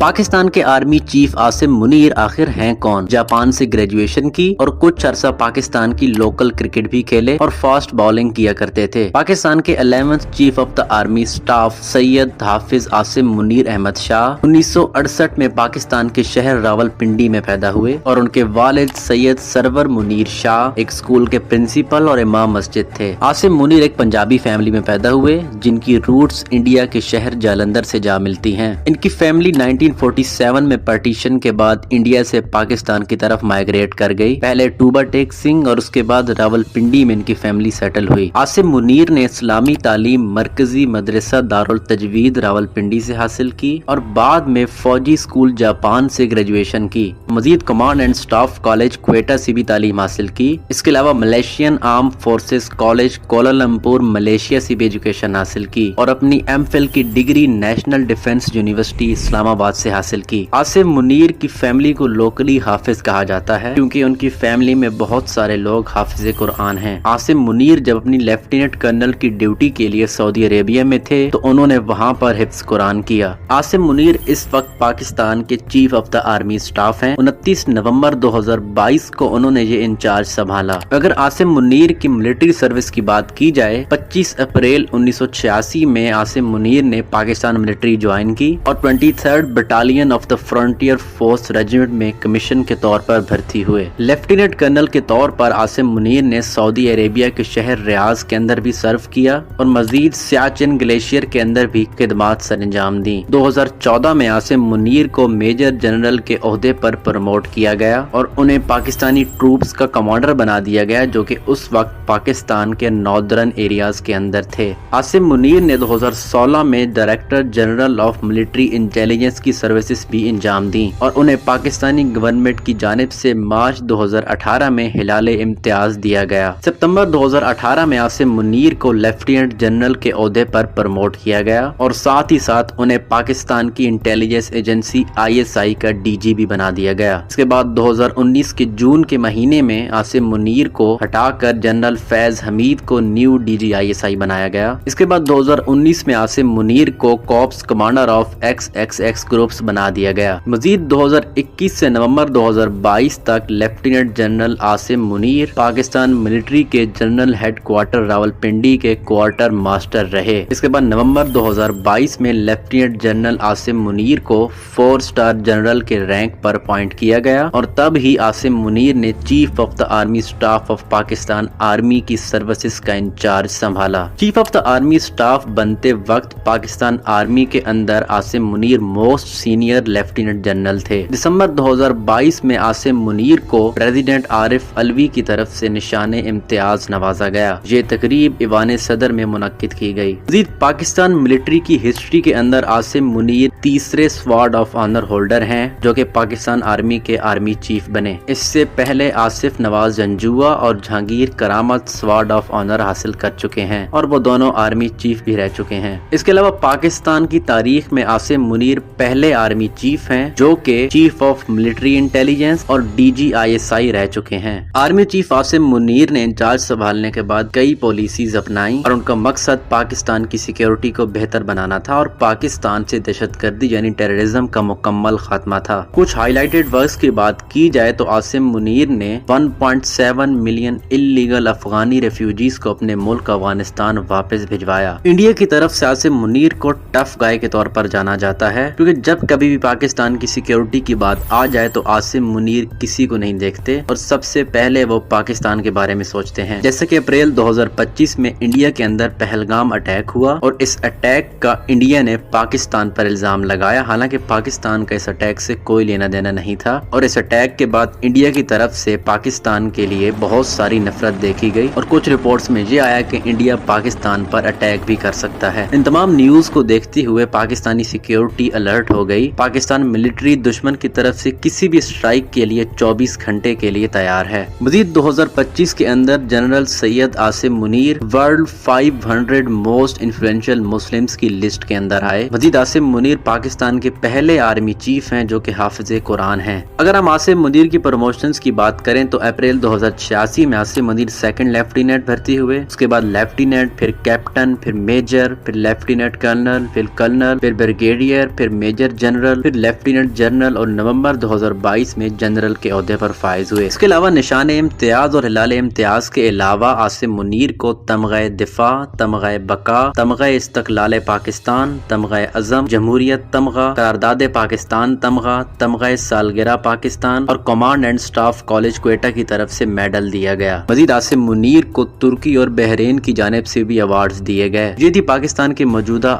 پاکستان کے army chief Asim Munir آخر ہیں کون؟ جاپان سے گریجویشن کی اور کچھ عرصہ پاکستان کی لوکل کرکٹ بھی کھیلے اور فاسٹ بالنگ کیا کرتے تھے۔ پاکستان کے 11th chief of the army staff Syed Hafiz Asim Munir Ahmad Shah 1968 میں پاکستان کے شہر راولپنڈی میں پیدا ہوئے اور ان کے والد سید سرور منیر شاہ ایک اسکول کے پرنسپل اور امام مسجد تھے۔ عاصم منیر ایک پنجابی فیملی میں پیدا ہوئے جن کی روٹس انڈیا کے شہر جالندھر سے جا ملتی ہیں۔ ان کی فیملی 1947 میں پارٹیشن کے بعد انڈیا سے پاکستان کی طرف مائگریٹ کر گئی، پہلے ٹوبا ٹیک سنگھ اور اس کے بعد راولپنڈی میں ان کی فیملی سیٹل ہوئی۔ عاصم منیر نے اسلامی تعلیم مرکزی مدرسہ دارالتجوید راولپنڈی سے حاصل کی اور بعد میں فوجی اسکول جاپان سے گریجویشن کی۔ مزید command and staff college Quetta سے بھی تعلیم حاصل کی۔ اس کے علاوہ Malaysian arm forces college Kuala Lumpur Malaysia سے بھی ایجوکیشن حاصل کی اور اپنی ایم فل کی ڈگری نیشنل ڈیفنس یونیورسٹی اسلام آباد سے حاصل کی۔ عاصم منیر کی فیملی کو لوکلی حافظ کہا جاتا ہے کیونکہ ان کی فیملی میں بہت سارے لوگ حافظ قرآن ہیں۔ عاصم منیر جب اپنی لیفٹیننٹ کرنل کی ڈیوٹی کے لیے سعودی عربیہ میں تھے تو انہوں نے وہاں پر حفظ قرآن کیا۔ عاصم منیر اس وقت پاکستان کے chief of the army staff ہیں۔ 29 نومبر 2022 کو انہوں نے یہ انچارج سنبھالا۔ اگر عاصم منیر کی ملٹری سروس کی بات کی جائے، 25 اپریل 1986 میں عاصم منیر نے پاکستان ملٹری جوائن کی اور 23rd battalion of the frontier force regiment میں کمیشن کے طور پر بھرتی ہوئے۔ لیفٹیننٹ کرنل کے طور پر عاصم منیر نے سعودی عربیہ کے شہر ریاض کے اندر بھی سرو کیا اور مزید سیاچن گلیشیئر کے اندر بھی خدمات سر انجام دی۔ 2014 میں عاصم منیر کو میجر جنرل کے عہدے پر پروموٹ کیا گیا اور انہیں پاکستانی ٹروپس کا کمانڈر بنا دیا گیا جو کہ اس وقت پاکستان کے ناردرن ایریاز کے اندر تھے۔ عاصم منیر نے 2016 میں director general of military intelligence کی سروسز بھی انجام دیں اور انہیں پاکستانی گورنمنٹ کی جانب سے مارچ 2018 میں ہلال امتیاز دیا گیا۔ ستمبر 2018 میں عاصم منیر کو لیفٹیننٹ جنرل کے عہدے پر پروموٹ کیا گیا اور ساتھ ہی ساتھ انہیں پاکستان کی انٹیلیجنس ایجنسی ISI کا DG بھی بنا دیا گیا۔ اس کے بعد 2019 کے جون کے مہینے میں عاصم منیر کو ہٹا کر جنرل فیض حمید کو نیو DG ISI بنایا گیا۔ اس کے بعد 2019 میں عاصم منیر کو corps commander of XXX groups بنا دیا گیا۔ مزید 2021 سے نومبر 2022 تک lieutenant general Asim Munir Pakistan military کے جنرل ہیڈ کوارٹر راولپنڈی کے کوارٹر ماسٹر رہے۔ اس کے بعد نومبر 2022 میں لیفٹیننٹ جنرل عاصم منیر کو 4 سٹار جنرل کے رینک پر اپوائنٹ کیا گیا اور تب ہی عاصم منیر نے chief of the army staff of Pakistan army کی سروسز کا انچارج سنبھالا۔ Chief of the army staff بنتے وقت پاکستان آرمی کے اندر Asim Munir most senior lieutenant general تھے۔ دسمبر 2022 میں عاصم منیر کو پریزیڈنٹ عارف علوی کی طرف سے نشان امتیاز نوازا گیا۔ یہ تقریب ایوان صدر میں منعقد کی گئی۔ مزید پاکستان ملٹری کی ہسٹری کے اندر عاصم منیر تیسرے سوارڈ آف آنر ہولڈر ہیں جو کہ پاکستان آرمی کے آرمی چیف بنے۔ اس سے پہلے آصف نواز جنجوعہ اور جہانگیر کرامت سوارڈ آف آنر حاصل کر چکے ہیں اور وہ دونوں آرمی چیف بھی رہ چکے ہیں۔ اس کے علاوہ پاکستان کی تاریخ میں عاصم منیر پہلے آرمی چیف ہیں جو کہ چیف آف ملٹری انٹیلیجنس اور DG ISI رہ چکے ہیں۔ آرمی چیف عاصم منیر نے انچارج سنبھالنے کے بعد کئی پالیسیز اپنائیں اور ان کا مقصد پاکستان کی سیکیورٹی کو بہتر بنانا تھا اور پاکستان سے دہشت گردی یعنی ٹیررزم کا مکمل خاتمہ تھا۔ کچھ ہائی لائٹڈ ورکس کی بات کی جائے تو عاصم منیر نے 1.7 ملین اللیگل افغانی ریفیوجیز کو اپنے ملک افغانستان واپس بھجوایا۔ انڈیا کی طرف سے عاصم منیر کو ٹف گائے کے طور پر جانا جاتا ہے کیونکہ جب کبھی بھی پاکستان کی سیکیورٹی کی بات آ جائے تو عاصم منیر کسی کو نہیں دیکھتے اور سب سے پہلے وہ پاکستان کے بارے میں سوچتے ہیں۔ جیسے کہ اپریل 2025 میں انڈیا کے اندر پہلگام اٹیک ہوا اور اس اٹیک کا انڈیا نے پاکستان پر الزام لگایا، حالانکہ پاکستان کا اس اٹیک سے کوئی لینا دینا نہیں تھا اور اس اٹیک کے بعد انڈیا کی طرف سے پاکستان کے لیے بہت ساری نفرت دیکھی گئی اور کچھ رپورٹس میں یہ آیا کہ انڈیا پاکستان پر اٹیک بھی کر سکتا ہے۔ ان تمام نیوز کو دیکھتے ہوئے پاکستانی سیکیورٹی الرٹ ہو گئی۔ پاکستان ملٹری دشمن کی طرف سے کسی بھی اسٹرائک کے لیے 24 گھنٹے کے لیے تیار ہے۔ مزید 2025 کے اندر general Syed Asim Munir world 500 most influential Muslims کی لسٹ کے اندر آئے۔ مزید عاصم منیر پاکستان کے پہلے آرمی چیف ہیں جو کہ حافظ قرآن ہیں۔ اگر ہم عاصم منیر کی پروموشنز کی بات کریں تو اپریل 2086 میں عاصم منیر سیکنڈ لیفٹیننٹ بھرتی ہوئے، اس کے بعد لیفٹیننٹ، پھر کیپٹن، پھر میجر، پھر لیفٹیننٹ کرنل، پھر کرنل، پھر بریگیڈیئر، پھر میجر جنرل، پھر لیفٹیننٹ جنرل اور نومبر 2022 میں جنرل کے عہدے پر فائز ہوئے۔ اس کے علاوہ نشان امتیاز اور ہلال امتیاز کے علاوہ عاصم منیر کو تمغہ دفاع، تمغہ بقا، تمغہ استقلال پاکستان، تمغہ عزم، جمہوریت تمغہ، قرارداد پاکستان تمغہ، تمغہ سالگرہ پاکستان اور command and staff college Quetta کی طرف سے میڈل دیا گیا۔ مزید عاصم منیر کو ترکی اور بحرین کی جانب سے بھی ایوارڈز دیے گئے۔ یہ تھی پاکستان کے موجودہ